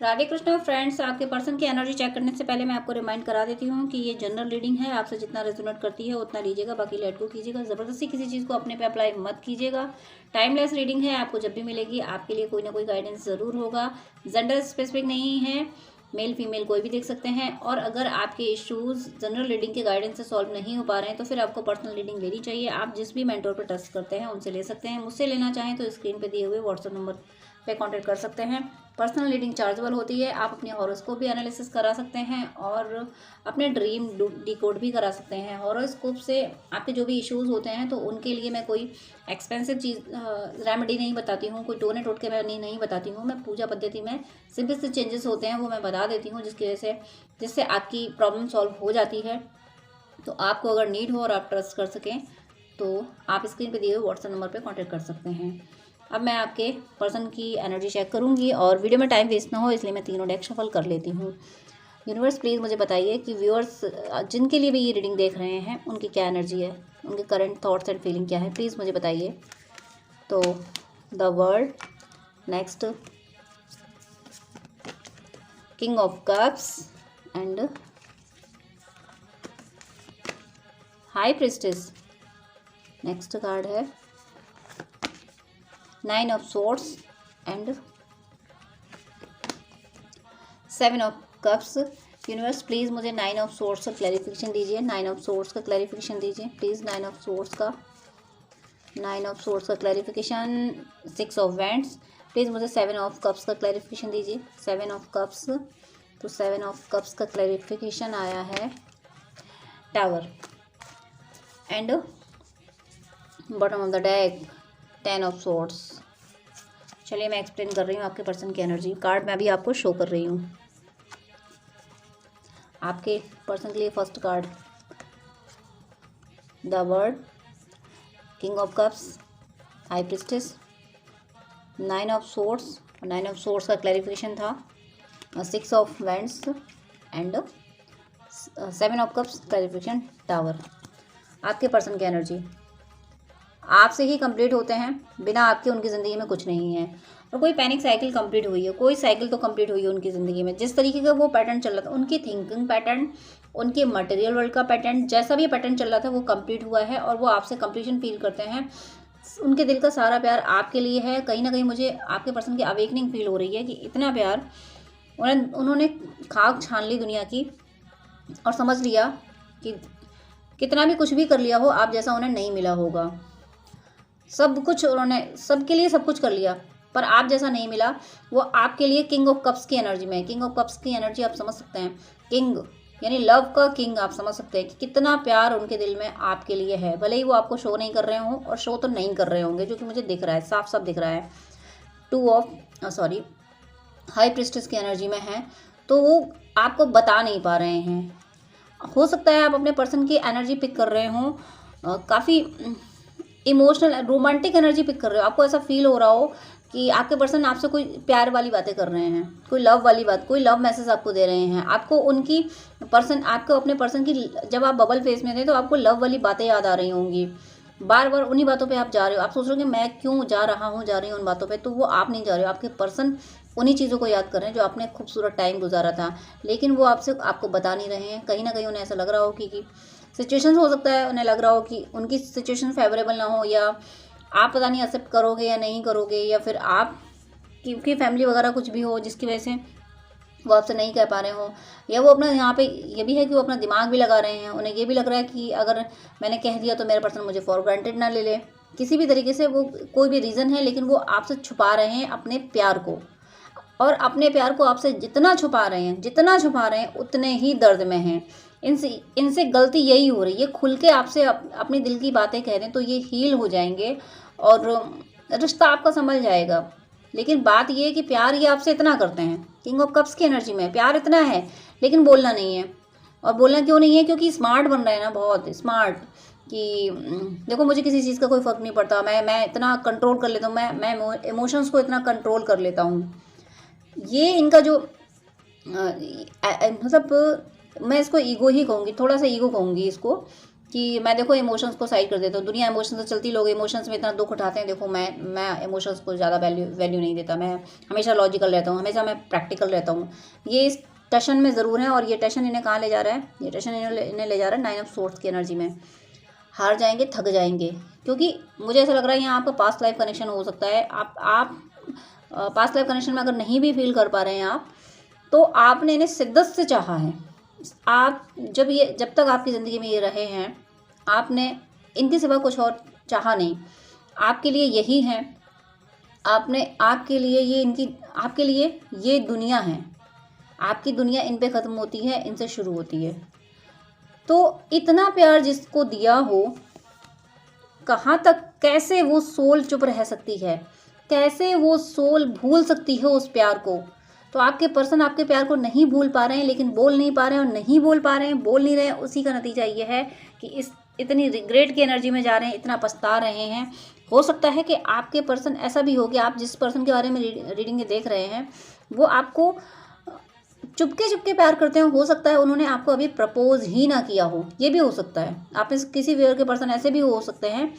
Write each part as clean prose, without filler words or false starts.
Radhe Krishna friends, आपके person की energy check करने से पहले मैं आपको रिमाइंड करा देती हूँ कि ये जनरल रीडिंग है। आपसे जितना रेजोनेट करती है उतना लीजिएगा, बाकी लेट को कीजिएगा। ज़बरदस्ती किसी चीज़ को अपने पे अप्लाई मत कीजिएगा। टाइमलेस रीडिंग है, आपको जब भी मिलेगी आपके लिए कोई ना कोई गाइडेंस ज़रूर होगा। जेंडर स्पेसिफिक नहीं है, मेल फीमेल कोई भी देख सकते हैं। और अगर आपके इश्यूज़ जनरल रीडिंग के गाइडेंस से सॉल्व नहीं हो पा रहे हैं तो फिर आपको पर्सनल रीडिंग लेनी चाहिए। आप जिस भी मेंटोर पर ट्रस्ट करते हैं उनसे ले सकते हैं। मुझसे लेना चाहें तो स्क्रीन पे दिए हुए व्हाट्सएप नंबर पे कांटेक्ट कर सकते हैं। पर्सनल रीडिंग चार्जेबल होती है। आप अपने हॉरोस्कोप भी एनालिसिस करा सकते हैं और अपने ड्रीम डिकोड भी करा सकते हैं। हॉरोस्कोप से आपके जो भी इश्यूज़ होते हैं तो उनके लिए मैं कोई एक्सपेंसिव चीज़ रेमेडी नहीं बताती हूँ, कोई टोने टोटके मैं नहीं बताती हूँ। मैं पूजा पद्धति में सिंपल से चेंजेस होते हैं वो मैं बता देती हूँ, जिसकी वजह से जिससे आपकी प्रॉब्लम सॉल्व हो जाती है। तो आपको अगर नीड हो और आप ट्रस्ट कर सकें तो आप स्क्रीन पे दिए हुए व्हाट्सएप नंबर पे कांटेक्ट कर सकते हैं। अब मैं आपके पर्सन की एनर्जी चेक करूंगी और वीडियो में टाइम वेस्ट ना हो इसलिए मैं तीनों डेक शफल कर लेती हूँ। यूनिवर्स प्लीज़ मुझे बताइए कि व्यूअर्स जिनके लिए भी ये रीडिंग देख रहे हैं उनकी क्या एनर्जी है, उनके करंट थॉट्स एंड फीलिंग क्या है, प्लीज़ मुझे बताइए। तो the world, next king of cups and high priestess. Next card है 9 of swords and 7 of cups. Universe please मुझे 9 ऑफ सोर्ड्स का क्लैरिफिकेशन दीजिए। 9 ऑफ सोर्ड्स का क्लैरिफिकेशन दीजिए प्लीज़। 9 ऑफ सोर्ड्स का क्लैरिफिकेशन। 6 of wands. प्लीज़ मुझे 7 of cups का clarification दीजिए। 7 ऑफ कप्स, तो 7 ऑफ कप्स का क्लैरिफिकेशन आया है tower and bottom of the deck 10 of swords. चलिए मैं एक्सप्लेन कर रही हूँ आपके पर्सन की एनर्जी। कार्ड मैं भी आपको शो कर रही हूँ। आपके पर्सन के लिए first card the world, king of cups, high priestess, 9 of swords. 9 of swords का क्लैरिफिकेशन था 6 of wands and 7 of cups clarification tower. आपके पर्सन की एनर्जी आपसे ही कंप्लीट होते हैं, बिना आपके उनकी ज़िंदगी में कुछ नहीं है। और कोई पैनिक साइकिल कंप्लीट हुई है, कोई साइकिल तो कंप्लीट हुई है उनकी ज़िंदगी में। जिस तरीके का वो पैटर्न चल रहा था, उनकी थिंकिंग पैटर्न, उनके मटेरियल वर्ल्ड का पैटर्न, जैसा भी पैटर्न चल रहा था वो कंप्लीट हुआ है और वो आपसे कंप्लीशन फील करते हैं। उनके दिल का सारा प्यार आपके लिए है। कहीं ना कहीं मुझे आपके पर्सन की अवेकनिंग फील हो रही है कि इतना प्यार उन्होंने खाक छान ली दुनिया की और समझ लिया कि कितना भी कुछ भी कर लिया हो, आप जैसा उन्हें नहीं मिला होगा। सब कुछ उन्होंने सबके लिए सब कुछ कर लिया पर आप जैसा नहीं मिला। वो आपके लिए किंग ऑफ कप्स की एनर्जी में है। किंग ऑफ कप्स की एनर्जी आप समझ सकते हैं, किंग यानी लव का किंग। आप समझ सकते हैं कि कितना प्यार उनके दिल में आपके लिए है। भले ही वो आपको शो नहीं कर रहे हों, और शो तो नहीं कर रहे होंगे जो कि मुझे दिख रहा है, साफ साफ दिख रहा है। 2 ऑफ हाई प्रिस्टेस की एनर्जी में है, तो वो आपको बता नहीं पा रहे हैं। हो सकता है आप अपने पर्सन की एनर्जी पिक कर रहे हों, काफ़ी इमोशनल रोमांटिक एनर्जी पिक कर रहे हो। आपको ऐसा फील हो रहा हो कि आपके पर्सन आपसे कोई प्यार वाली बातें कर रहे हैं, कोई लव वाली बात, कोई लव मैसेज आपको दे रहे हैं। आपको आपको अपने पर्सन की, जब आप बबल फेस में थे तो आपको लव वाली बातें याद आ रही होंगी। बार बार उन्हीं बातों पे आप जा रहे हो। आप सोच रहे हो कि मैं क्यों जा रही हूँ उन बातों पे, तो वो आप नहीं जा रहे हो। आपके पर्सन उन्हीं चीज़ों को याद कर रहे हैं जो आपने खूबसूरत टाइम गुजारा था, लेकिन वो आपको बता नहीं रहे हैं। कहीं ना कहीं उन्हें ऐसा लग रहा हो कि सिचुएशंस, हो सकता है उन्हें लग रहा हो कि उनकी सिचुएशन फेवरेबल ना हो, या आप पता नहीं एक्सेप्ट करोगे या नहीं करोगे, या फिर आप की फैमिली वगैरह कुछ भी हो जिसकी वजह से वो आपसे नहीं कह पा रहे हो, या वो अपना यहाँ पे ये भी है कि वो अपना दिमाग भी लगा रहे हैं। उन्हें ये भी लग रहा है कि अगर मैंने कह दिया तो मेरा पर्सन मुझे फॉर ग्रांटेड ना ले ले। किसी भी तरीके से वो कोई भी रीज़न है, लेकिन वो आपसे छुपा रहे हैं अपने प्यार को। और अपने प्यार को आपसे जितना छुपा रहे हैं उतने ही दर्द में हैं। इनसे गलती यही हो रही है। खुल के आपसे अपने दिल की बातें कह दें तो ये हील हो जाएंगे और रिश्ता आपका संभल जाएगा। लेकिन बात ये है कि प्यार ये आपसे इतना करते हैं। किंग ऑफ कप्स की एनर्जी में प्यार इतना है, लेकिन बोलना नहीं है। और बोलना क्यों नहीं है? क्योंकि स्मार्ट बन रहे हैं ना, बहुत स्मार्ट, कि देखो मुझे किसी चीज़ का कोई फ़र्क नहीं पड़ता, मैं इतना कंट्रोल कर लेता हूँ, मैं इमोशंस को इतना कंट्रोल कर लेता हूँ। ये इनका जो मतलब मैं इसको ईगो ही कहूँगी, थोड़ा सा ईगो कहूँगी इसको, कि मैं देखो इमोशंस को साइड कर देता हूँ, दुनिया इमोशंस से चलती, लोग इमोशंस में इतना दुख उठाते हैं, देखो मैं इमोशंस को ज़्यादा वैल्यू नहीं देता, मैं हमेशा लॉजिकल रहता हूँ, हमेशा मैं प्रैक्टिकल रहता हूँ। ये इस टशन में ज़रूर है, और ये टशन इन्हें कहाँ ले जा रहा है, ये टशन इन्हें ले जा रहा है 9 ऑफ सोर्ड्स की एनर्जी में। हार जाएंगे, थक जाएंगे, क्योंकि मुझे ऐसा लग रहा है यहाँ आपका पास्ट लाइफ कनेक्शन हो सकता है। आप पास्ट लाइफ कनेक्शन में अगर नहीं भी फील कर पा रहे हैं आप, तो आपने इन्हें शिद्दत से चाहा है। आप जब तक आपकी ज़िंदगी में ये रहे हैं, आपने इनके सिवा कुछ और चाहा नहीं। आपके लिए यही है, आपके लिए ये दुनिया है। आपकी दुनिया इन पे ख़त्म होती है, इनसे शुरू होती है। तो इतना प्यार जिसको दिया हो, कहाँ तक, कैसे वो सोल चुप रह सकती है, कैसे वो सोल भूल सकती है उस प्यार को। तो आपके पर्सन आपके प्यार को नहीं भूल पा रहे हैं, लेकिन बोल नहीं पा रहे हैं, और नहीं बोल पा रहे हैं, बोल नहीं रहे हैं। उसी का नतीजा ये है कि इतनी रिग्रेट की एनर्जी में जा रहे हैं, इतना पछता रहे हैं। हो सकता है कि आपके पर्सन, ऐसा भी हो कि आप जिस पर्सन के बारे में रीडिंग देख रहे हैं, वो आपको चुपके प्यार करते हो सकता है उन्होंने आपको अभी प्रपोज ही ना किया हो, ये भी हो सकता है। आप में किसी वेयर के पर्सन ऐसे भी हो सकते हैं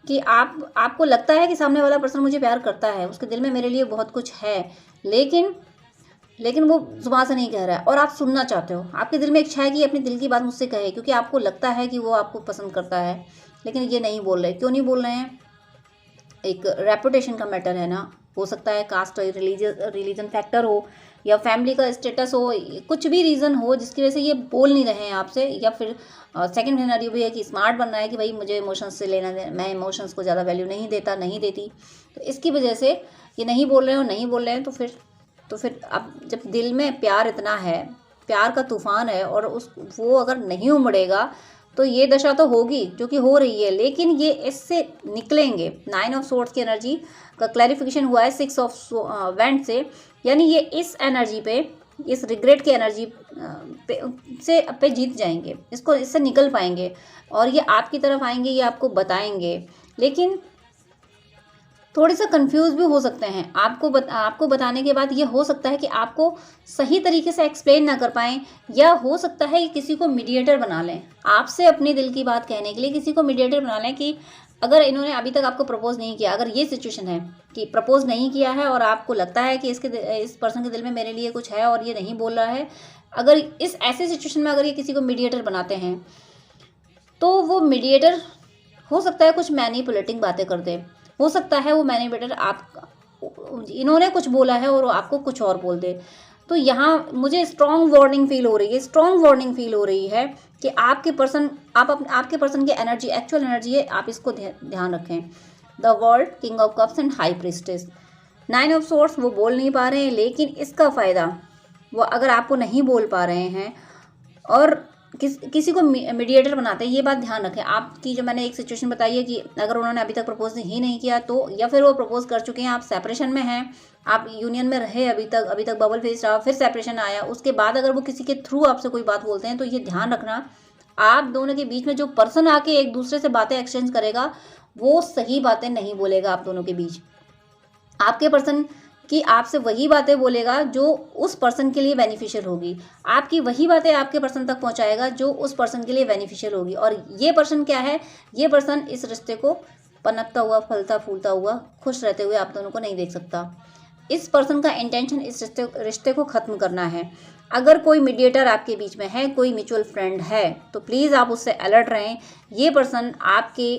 कि आपको लगता है कि सामने वाला पर्सन मुझे प्यार करता है, उसके दिल में मेरे लिए बहुत कुछ है, लेकिन वो जुबान से नहीं कह रहा है, और आप सुनना चाहते हो। आपके दिल में इच्छा है कि अपने दिल की बात मुझसे कहे, क्योंकि आपको लगता है कि वो आपको पसंद करता है, लेकिन ये नहीं बोल रहे। क्यों नहीं बोल रहे हैं? एक रेपुटेशन का मैटर है ना, हो सकता है कास्ट रिलीजन फैक्टर हो, या फैमिली का स्टेटस हो, कुछ भी रीज़न हो जिसकी वजह से ये बोल नहीं रहे हैं आपसे। या फिर सेकंड सिनेरियो भी है कि स्मार्ट बनना है कि भाई मुझे इमोशंस से लेना देना, मैं इमोशंस को ज़्यादा वैल्यू नहीं देती, तो इसकी वजह से ये नहीं बोल रहे हैं। तो फिर अब जब दिल में प्यार इतना है, प्यार का तूफान है, और वो अगर नहीं उमड़ेगा तो ये दशा तो होगी जो कि हो रही है, लेकिन ये इससे निकलेंगे। 9 ऑफ सोर्ड्स की एनर्जी का क्लैरिफिकेशन हुआ है 6 ऑफ वेंट से, यानी ये इस एनर्जी पे, इस रिग्रेट की एनर्जी पे जीत जाएंगे, इससे निकल पाएंगे, और ये आपकी तरफ आएंगे, ये आपको बताएंगे। लेकिन थोड़े से कंफ्यूज भी हो सकते हैं। आपको बताने के बाद ये हो सकता है कि आपको सही तरीके से एक्सप्लेन ना कर पाएँ, या हो सकता है कि किसी को मीडिएटर बना लें, आपसे अपने दिल की बात कहने के लिए किसी को मीडिएटर बना लें। कि अगर इन्होंने अभी तक आपको प्रपोज नहीं किया, अगर ये सिचुएशन है कि प्रपोज नहीं किया है और आपको लगता है कि इस पर्सन के दिल में मेरे लिए कुछ है और ये नहीं बोल रहा है, अगर इस ऐसे सिचुएशन में अगर ये किसी को मीडिएटर बनाते हैं, तो वो मीडिएटर हो सकता है कुछ मैनिपुलेटिंग बातें कर दे। हो सकता है वो मैनिपुलेटर इन्होंने कुछ बोला है और आपको कुछ और बोल दे। तो यहाँ मुझे स्ट्रॉन्ग वार्निंग फील हो रही है कि आपके पर्सन की एनर्जी, एक्चुअल एनर्जी है, आप इसको ध्यान रखें। The world, king of cups and high priestess, 9 of swords, वो बोल नहीं पा रहे हैं, लेकिन इसका फ़ायदा वो अगर आपको नहीं बोल पा रहे हैं और किसी को मीडिएटर बनाते हैं, ये बात ध्यान रखें। आपकी जो मैंने एक सिचुएशन बताई है कि अगर उन्होंने अभी तक प्रपोज ही नहीं किया, तो या फिर वो प्रपोज कर चुके हैं, आप सेपरेशन में हैं, आप यूनियन में रहे अभी तक बबल फेस रहा, फिर सेपरेशन आया, उसके बाद अगर वो किसी के थ्रू आपसे कोई बात बोलते हैं, तो ये ध्यान रखना, आप दोनों के बीच में जो पर्सन आके एक दूसरे से बातें एक्सचेंज करेगा, वो सही बातें नहीं बोलेगा आप दोनों के बीच। आपके पर्सन कि आपसे वही बातें बोलेगा जो उस पर्सन के लिए बेनिफिशियल होगी, आपकी वही बातें आपके पर्सन तक पहुंचाएगा जो उस पर्सन के लिए बेनिफिशियल होगी। और ये पर्सन क्या है? ये पर्सन इस रिश्ते को पनपता हुआ, फलता फूलता हुआ, खुश रहते हुए आप दोनों को नहीं देख सकता। इस पर्सन का इंटेंशन इस रिश्ते को ख़त्म करना है। अगर कोई मीडिएटर आपके बीच में है, कोई म्यूचुअल फ्रेंड है, तो प्लीज़ आप उससे अलर्ट रहें। ये पर्सन आपके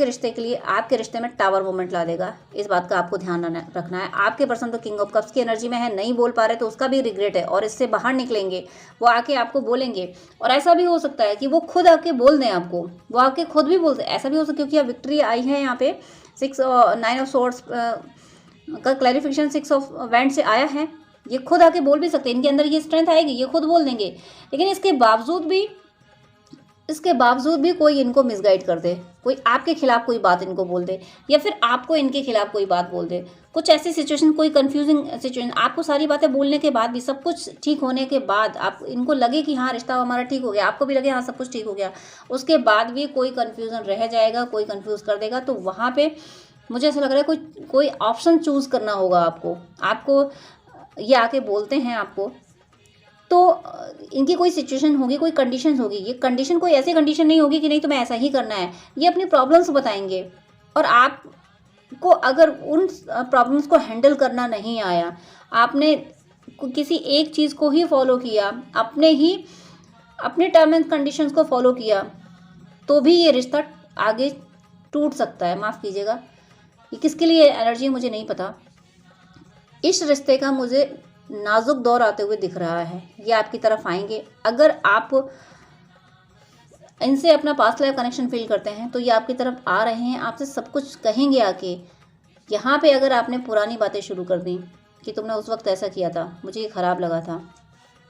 रिश्ते के लिए, आपके रिश्ते में टावर मोमेंट ला देगा, इस बात का आपको ध्यान रखना है। आपके पर्सन तो किंग ऑफ कप्स की एनर्जी में है, नहीं बोल पा रहे, तो उसका भी रिग्रेट है और इससे बाहर निकलेंगे, वो आके आपको बोलेंगे। और ऐसा भी हो सकता है कि वो खुद आके बोल दें आपको, वो आके खुद भी बोलते, ऐसा भी हो सकता है क्योंकि विक्ट्री आई है यहाँ पे 9 ऑफ सोर्ड्स का क्लैरिफिकेशन 6 ऑफ वेंट से आया है। ये खुद आके बोल भी सकते हैं, इनके अंदर ये स्ट्रेंथ आएगी, ये खुद बोल देंगे। लेकिन इसके बावजूद भी कोई इनको मिसगाइड कर दे, कोई आपके खिलाफ कोई बात इनको बोल दे, या फिर आपको इनके खिलाफ कोई बात बोल दे, कुछ ऐसी सिचुएशन, कोई कंफ्यूजिंग सिचुएशन, आपको सारी बातें बोलने के बाद भी, सब कुछ ठीक होने के बाद, आप इनको लगे कि हाँ रिश्ता हमारा ठीक हो गया, आपको भी लगे हाँ सब कुछ ठीक हो गया, उसके बाद भी कोई कन्फ्यूज़न रह जाएगा, कोई कन्फ्यूज़ कर देगा। तो वहाँ पर मुझे ऐसा लग रहा है कोई ऑप्शन चूज़ करना होगा आपको। ये आके बोलते हैं आपको तो इनकी कोई सिचुएशन होगी, कोई कंडीशन होगी। ये कंडीशन कोई ऐसी कंडीशन नहीं होगी कि नहीं तुम्हें ऐसा ही करना है। ये अपनी प्रॉब्लम्स बताएंगे और आपको अगर उन प्रॉब्लम्स को हैंडल करना नहीं आया, आपने किसी एक चीज़ को ही फॉलो किया, अपने टर्म एंड कंडीशंस को फॉलो किया, तो भी ये रिश्ता आगे टूट सकता है। माफ़ कीजिएगा, ये किसके लिए एनर्जी मुझे नहीं पता। इस रिश्ते का मुझे नाजुक दौर आते हुए दिख रहा है। ये आपकी तरफ आएंगे। अगर आप इनसे अपना पास्ट लाइफ कनेक्शन फील करते हैं तो ये आपकी तरफ आ रहे हैं, आपसे सब कुछ कहेंगे आके। यहाँ पे अगर आपने पुरानी बातें शुरू कर दी कि तुमने उस वक्त ऐसा किया था, मुझे ये ख़राब लगा था,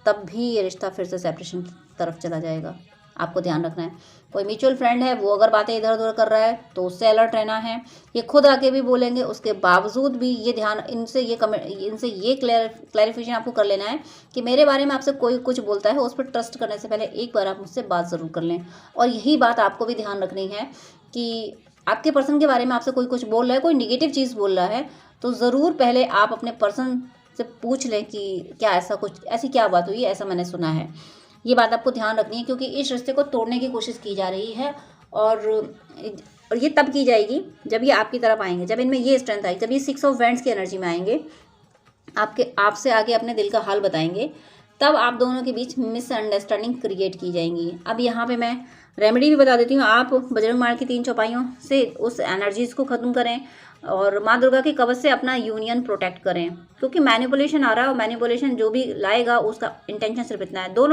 तब भी ये रिश्ता फिर से सेपरेशन की तरफ चला जाएगा। आपको ध्यान रखना है। कोई म्यूचुअल फ्रेंड है, वो अगर बातें इधर उधर कर रहा है तो उससे अलर्ट रहना है। ये खुद आके भी बोलेंगे, उसके बावजूद भी ये ध्यान इनसे ये क्लैरिफिकेशन आपको कर लेना है कि मेरे बारे में आपसे कोई कुछ बोलता है, उस पर ट्रस्ट करने से पहले एक बार आप मुझसे बात ज़रूर कर लें। और यही बात आपको भी ध्यान रखनी है कि आपके पर्सन के बारे में आपसे कोई कुछ बोल रहा है, कोई निगेटिव चीज़ बोल रहा है, तो ज़रूर पहले आप अपने पर्सन से पूछ लें कि क्या ऐसी क्या बात हुई, ऐसा मैंने सुना है। ये बात आपको ध्यान रखनी है, क्योंकि इस रिश्ते को तोड़ने की कोशिश की जा रही है। और ये तब की जाएगी जब ये आपकी तरफ आएंगे, जब इनमें ये स्ट्रेंथ आएगी, जब ये 6 ऑफ वैंड्स की एनर्जी में आएंगे, आपसे आगे अपने दिल का हाल बताएंगे, तब आप दोनों के बीच मिसअंडरस्टैंडिंग क्रिएट की जाएंगी। अब यहाँ पे मैं रेमेडी भी बता देती हूँ। आप बजरंग बाण की 3 चौपाइयों से उस एनर्जीज को ख़त्म करें और माँ दुर्गा के कवच से अपना यूनियन प्रोटेक्ट करें, क्योंकि मैनिपुलेशन आ रहा है और मैनिपुलेशन जो भी लाएगा उसका इंटेंशन सिर्फ इतना है। दो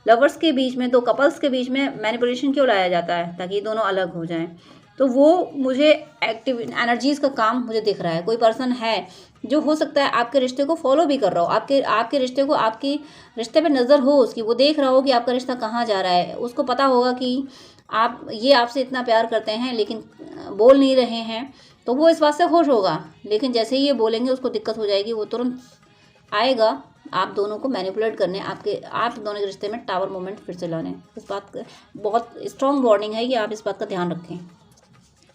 लवर्स के बीच में, 2 कपल्स के बीच में मैनिपुलेशन क्यों लाया जाता है? ताकि ये दोनों अलग हो जाएं। तो वो मुझे एक्टिव एनर्जीज़ का काम मुझे दिख रहा है। कोई पर्सन है जो हो सकता है आपके रिश्ते को फॉलो भी कर रहा हो, आपके रिश्ते को, आपकी रिश्ते पे नज़र हो उसकी, वो देख रहा हो कि आपका रिश्ता कहाँ जा रहा है। उसको पता होगा कि ये आपसे इतना प्यार करते हैं लेकिन बोल नहीं रहे हैं, तो वो इस बात से खुश होगा। लेकिन जैसे ही ये बोलेंगे उसको दिक्कत हो जाएगी, वो तुरंत आएगा आप दोनों को मैनिपुलेट करने, आप दोनों के रिश्ते में टावर मोमेंट फिर से लाने। इस बात का बहुत स्ट्रॉन्ग वार्निंग है कि आप इस बात का ध्यान रखें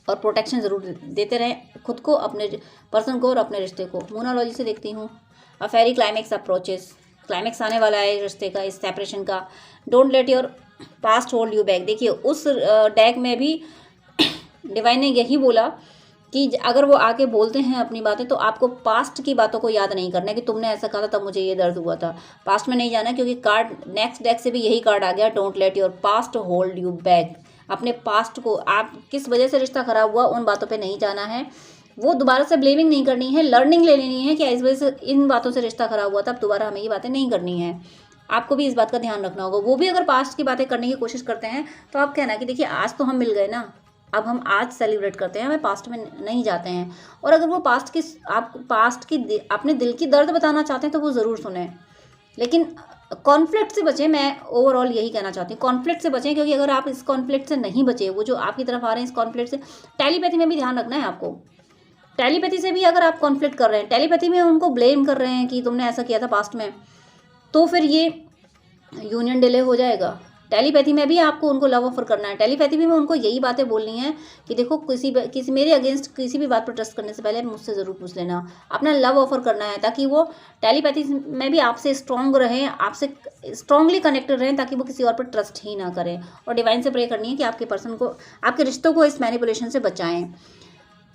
और प्रोटेक्शन ज़रूर देते रहें खुद को, अपने पर्सन को और अपने रिश्ते को। मोनोलॉजी से देखती हूँ अ फेरी क्लाइमैक्स अप्रोचेस। क्लाइमैक्स आने वाला है इस रिश्ते का, इस सेपरेशन का। Don't let your past hold you back. देखिए उस डेक में भी डिवाइन ने यही बोला कि अगर वो आके बोलते हैं अपनी बातें, तो आपको पास्ट की बातों को याद नहीं करना है कि तुमने ऐसा कहा था तब मुझे ये दर्द हुआ था। पास्ट में नहीं जाना, क्योंकि कार्ड नेक्स्ट डेक से भी यही कार्ड आ गया, don't let your past hold you back. अपने पास्ट को, आप किस वजह से रिश्ता खराब हुआ, उन बातों पे नहीं जाना है। वो दोबारा से ब्लेमिंग नहीं करनी है, लर्निंग ले लेनी है कि इस वजह से इन बातों से रिश्ता खराब हुआ था, अब दोबारा हमें ये बातें नहीं करनी है। आपको भी इस बात का ध्यान रखना होगा। वो भी अगर पास्ट की बातें करने की कोशिश करते हैं तो आप कहना कि देखिए आज तो हम मिल गए ना, अब हम आज सेलिब्रेट करते हैं, हमें पास्ट में नहीं जाते हैं। और अगर वो अपने दिल की दर्द बताना चाहते हैं तो वो ज़रूर सुने, लेकिन कॉन्फ्लिक्ट से बचें। मैं ओवरऑल यही कहना चाहती हूँ, कॉन्फ्लिक्ट से बचें, क्योंकि अगर आप इस कॉन्फ्लिक्ट से नहीं बचे, वो जो आपकी तरफ आ रहे हैं इस कॉन्फ्लिक्ट से, टेलीपैथी में भी ध्यान रखना है आपको। टेलीपैथी से भी अगर आप कॉन्फ्लिक्ट कर रहे हैं, टेलीपैथी में उनको ब्लेम कर रहे हैं कि तुमने ऐसा किया था पास्ट में, तो फिर ये यूनियन डिले हो जाएगा। टेलीपैथी में भी आपको उनको लव ऑफर करना है। टेलीपैथी में उनको यही बातें बोलनी है कि देखो किसी मेरे अगेंस्ट किसी भी बात पर ट्रस्ट करने से पहले मुझसे ज़रूर पूछ लेना, अपना लव ऑफर करना है, ताकि वो टेलीपैथी में भी आपसे स्ट्रॉन्ग रहें, आपसे स्ट्रॉन्गली कनेक्टेड रहें, ताकि वो किसी और पर ट्रस्ट ही ना करें। और डिवाइन से प्रे करनी है कि आपके पर्सन को, आपके रिश्तों को इस मैनिपुलेशन से बचाएं।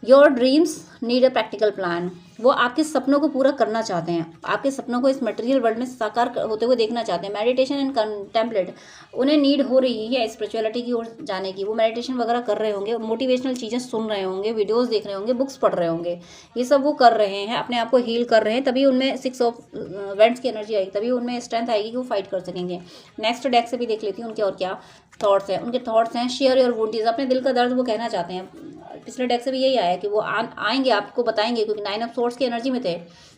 Your dreams need a practical plan. वो आपके सपनों को पूरा करना चाहते हैं, आपके सपनों को इस मटेरियल वर्ल्ड में साकार होते हुए देखना चाहते हैं। मेडिटेशन एंड कंटेम्पलेट उन्हें नीड हो रही है स्पिरिचुअलिटी की ओर जाने की। वो मेडिटेशन वगैरह कर रहे होंगे, मोटिवेशनल चीज़ें सुन रहे होंगे, वीडियोस देख रहे होंगे, बुक्स पढ़ रहे होंगे, ये सब वो कर रहे हैं, अपने आप को हील कर रहे हैं। तभी उनमें 6 ऑफ वैंड्स की एनर्जी आएगी, तभी उनमें स्ट्रेंथ आएगी कि वो फाइट कर सकेंगे। नेक्स्ट डेक से भी देख लेती हूँ उनके और क्या थॉट्स हैं। उनके थॉट्स हैं शेयर योर वुंडीज, अपने दिल का दर्द वो कहना चाहते हैं। पिछले डेक से भी यही आया कि वो आएंगे, आपको बताएंगे, क्योंकि 9 ऑफ सोर्ड्स की एनर्जी में थे,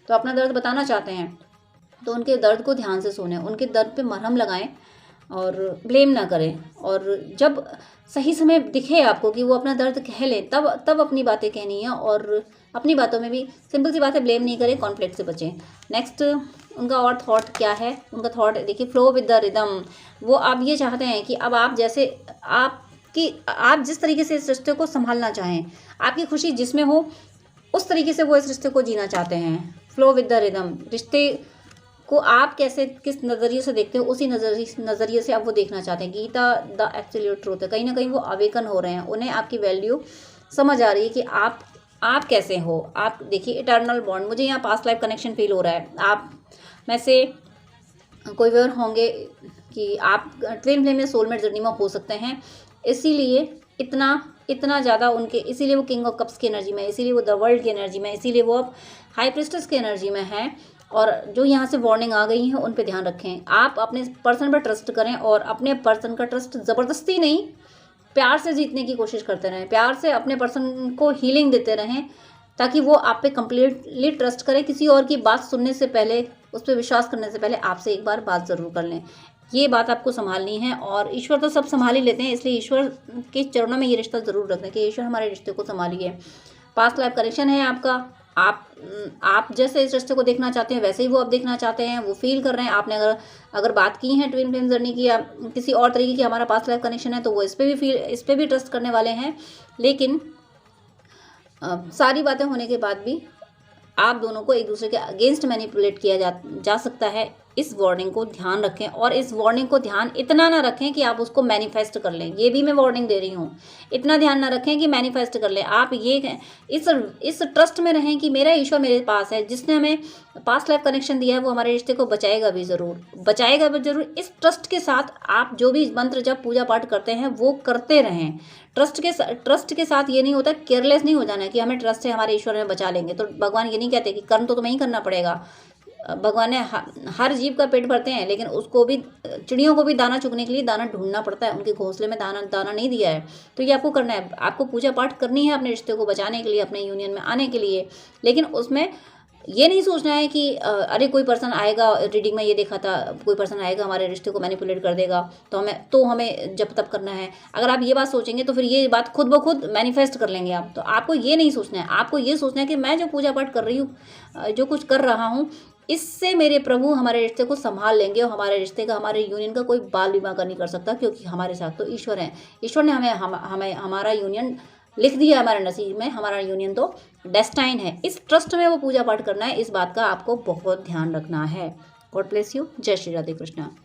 तो अपना दर्द बताना चाहते हैं। तो उनके दर्द को ध्यान से सुने, उनके दर्द पे मरहम लगाएं और ब्लेम ना करें। और जब सही समय दिखे आपको कि वो अपना दर्द कह लें, तब अपनी बातें कहनी है। और अपनी बातों में भी सिंपल सी बात है, ब्लेम नहीं करें, कॉन्फ्लिक्ट से बचें। नेक्स्ट उनका और थॉट क्या है? उनका थॉट देखिए, फ्लो विद द रिदम। वो आप ये चाहते हैं कि अब आप जिस तरीके से इस रिश्ते को संभालना चाहें, आपकी खुशी जिसमें हो उस तरीके से वो इस रिश्ते को जीना चाहते हैं। फ्लो विद द रिदम, रिश्ते को आप कैसे किस नज़रिए से देखते हो, उसी नज़रिए से आप वो देखना चाहते हैं। गीता द एब्सोल्यूट ट्रूथ है। कहीं ना कहीं वो अवेकन हो रहे हैं, उन्हें आपकी वैल्यू समझ आ रही है कि आप कैसे हो। आप देखिए इटर्नल बॉन्ड, मुझे यहाँ पास्ट लाइफ कनेक्शन फील हो रहा है। आप में से कोई और होंगे कि आप ट्विन फ्लेम या सोलमेट जर्नी में हो सकते हैं, इसीलिए इतना ज़्यादा उनके, इसीलिए वो किंग ऑफ कप्स की एनर्जी में, इसीलिए वो द वर्ल्ड की एनर्जी में, इसीलिए वो अब हाई प्रिस्टेस की एनर्जी में हैं। और जो यहाँ से वार्निंग आ गई है उन पे ध्यान रखें। आप अपने पर्सन पर ट्रस्ट करें और अपने पर्सन का ट्रस्ट ज़बरदस्ती नहीं, प्यार से जीतने की कोशिश करते रहें। प्यार से अपने पर्सन को हीलिंग देते रहें ताकि वो आप पे कम्प्लीटली ट्रस्ट करें। किसी और की बात सुनने से पहले, उस पर विश्वास करने से पहले आपसे एक बार बात ज़रूर कर लें। ये बात आपको संभालनी है। और ईश्वर तो सब संभाल ही लेते हैं, इसलिए ईश्वर के चरणों में ये रिश्ता ज़रूर रखें कि ईश्वर हमारे रिश्ते को संभालिए। पास्ट लाइफ कनेक्शन है आपका, आप जैसे इस रिश्ते को देखना चाहते हैं वैसे ही वो आप देखना चाहते हैं, वो फील कर रहे हैं। आपने अगर बात की है ट्विन फ्लेम जर्नी की या किसी और तरीके की हमारा पास्ट लाइफ कनेक्शन है, तो वो इस पर भी ट्रस्ट करने वाले हैं। लेकिन सारी बातें होने के बाद भी आप दोनों को एक दूसरे के अगेंस्ट मैनिपुलेट किया जा सकता है। इस वार्निंग को ध्यान रखें, और इस वार्निंग को ध्यान इतना ना रखें कि आप उसको मैनिफेस्ट कर लें। ये भी मैं वार्निंग दे रही हूँ, इतना ध्यान ना रखें कि मैनिफेस्ट कर लें। आप ये इस ट्रस्ट में रहें कि मेरा ईश्वर मेरे पास है, जिसने हमें पास्ट लाइफ कनेक्शन दिया है वो हमारे रिश्ते को बचाएगा भी ज़रूर। इस ट्रस्ट के साथ आप जो भी मंत्र जब पूजा पाठ करते हैं वो करते रहें। ट्रस्ट के साथ ये नहीं होता, केयरलेस नहीं हो जाना है कि हमें ट्रस्ट है हमारे ईश्वर हमें बचा लेंगे। तो भगवान ये नहीं कहते कि कर्म तो तुम्हें ही करना पड़ेगा। भगवान ने हर जीव का पेट भरते हैं, लेकिन उसको भी, चिड़ियों को भी दाना चुगने के लिए दाना ढूंढना पड़ता है, उनके घोंसले में दाना नहीं दिया है। तो ये आपको करना है, आपको पूजा पाठ करनी है अपने रिश्ते को बचाने के लिए, अपने यूनियन में आने के लिए। लेकिन उसमें ये नहीं सोचना है कि अरे कोई पर्सन आएगा, रीडिंग में ये देखा था, कोई पर्सन आएगा हमारे रिश्ते को मैनिपुलेट कर देगा तो हमें जब तब करना है। अगर आप ये बात सोचेंगे तो फिर ये बात खुद ब खुद मैनिफेस्ट कर लेंगे आप। तो आपको ये नहीं सोचना है, आपको ये सोचना है कि मैं जो पूजा पाठ कर रही हूँ, जो कुछ कर रहा हूँ, इससे मेरे प्रभु हमारे रिश्ते को संभाल लेंगे और हमारे रिश्ते का, हमारे यूनियन का कोई बाल विवाह नहीं कर सकता, क्योंकि हमारे साथ तो ईश्वर हैं। ईश्वर ने हमें हमारा यूनियन लिख दिया, हमारे नसीब में हमारा यूनियन तो डेस्टाइन है। इस ट्रस्ट में वो पूजा पाठ करना है, इस बात का आपको बहुत ध्यान रखना है। God bless you. जय श्री राधे कृष्णा।